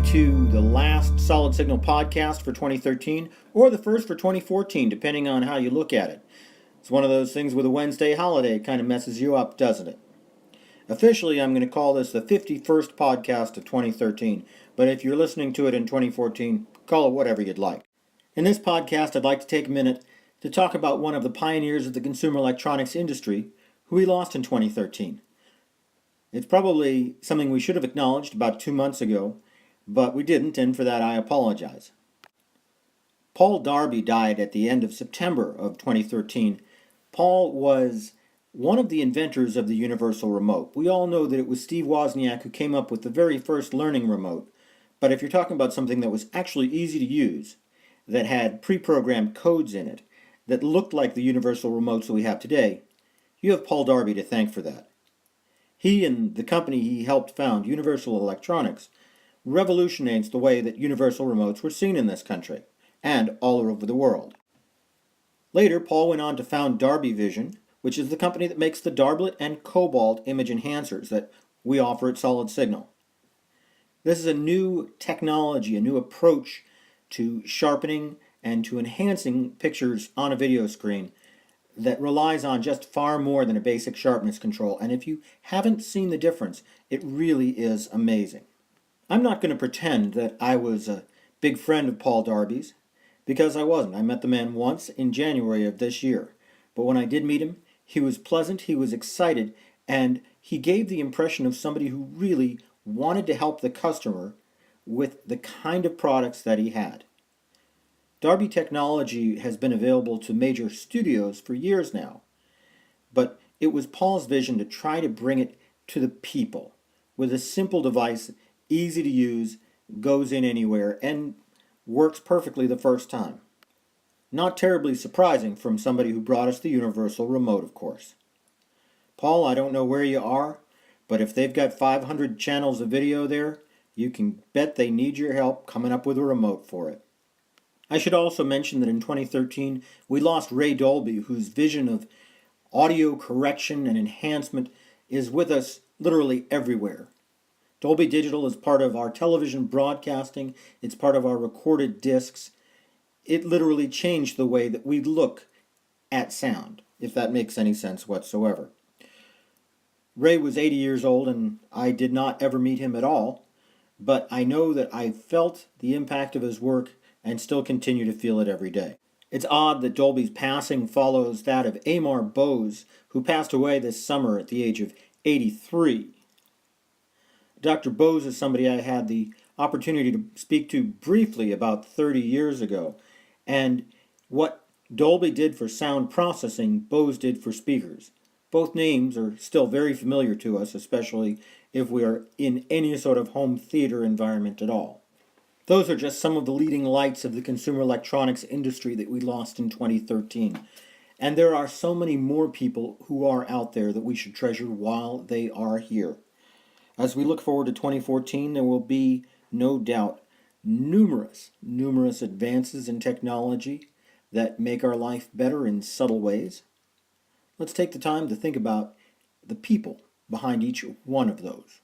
to the last Solid Signal podcast for 2013, or the first for 2014, depending on how you look at it. It's one of those things with a Wednesday holiday, it kind of messes you up, doesn't it? Officially, I'm going to call this the 51st podcast of 2013, but if you're listening to it in 2014, call it whatever you'd like. In this podcast, I'd like to take a minute to talk about one of the pioneers of the consumer electronics industry who we lost in 2013. It's probably something we should have acknowledged about 2 months ago, but we didn't, and for that I apologize. Paul Darby died at the end of September of 2013. Paul was one of the inventors of the universal remote. We all know that it was Steve Wozniak who came up with the very first learning remote, but if you're talking about something that was actually easy to use, that had pre-programmed codes in it, that looked like the universal remotes that we have today, you have Paul Darby to thank for that. He and the company he helped found, Universal Electronics, revolutionized the way that universal remotes were seen in this country and all over the world. Later, Paul went on to found Darby Vision, which is the company that makes the Darblet and Cobalt image enhancers that we offer at Solid Signal. This is a new technology, a new approach to sharpening and to enhancing pictures on a video screen that relies on just far more than a basic sharpness control. And if you haven't seen the difference, it really is amazing. I'm not going to pretend that I was a big friend of Paul Darby's, because I wasn't. I met the man once in January of this year. But when I did meet him, he was pleasant, he was excited, and he gave the impression of somebody who really wanted to help the customer with the kind of products that he had. Darby technology has been available to major studios for years now, but it was Paul's vision to try to bring it to the people with a simple device, easy to use, goes in anywhere, and works perfectly the first time. Not terribly surprising from somebody who brought us the universal remote, of course. Paul, I don't know where you are, but if they've got 500 channels of video there, you can bet they need your help coming up with a remote for it. I should also mention that in 2013, we lost Ray Dolby, whose vision of audio correction and enhancement is with us literally everywhere. Dolby Digital is part of our television broadcasting. It's part of our recorded discs. It literally changed the way that we look at sound, if that makes any sense whatsoever. Ray was 80 years old, and I did not ever meet him at all, but I know that I felt the impact of his work and still continue to feel it every day. It's odd that Dolby's passing follows that of Bose, who passed away this summer at the age of 83. Dr. Bose is somebody I had the opportunity to speak to briefly about 30 years ago, and what Dolby did for sound processing, Bose did for speakers. Both names are still very familiar to us, especially if we are in any sort of home theater environment at all. Those are just some of the leading lights of the consumer electronics industry that we lost in 2013. And there are so many more people who are out there that we should treasure while they are here. As we look forward to 2014, there will be, no doubt, numerous advances in technology that make our life better in subtle ways. Let's take the time to think about the people behind each one of those.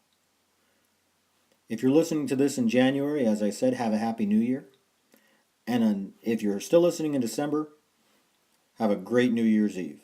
If you're listening to this in January, as I said, have a Happy New Year. And if you're still listening in December, have a great New Year's Eve.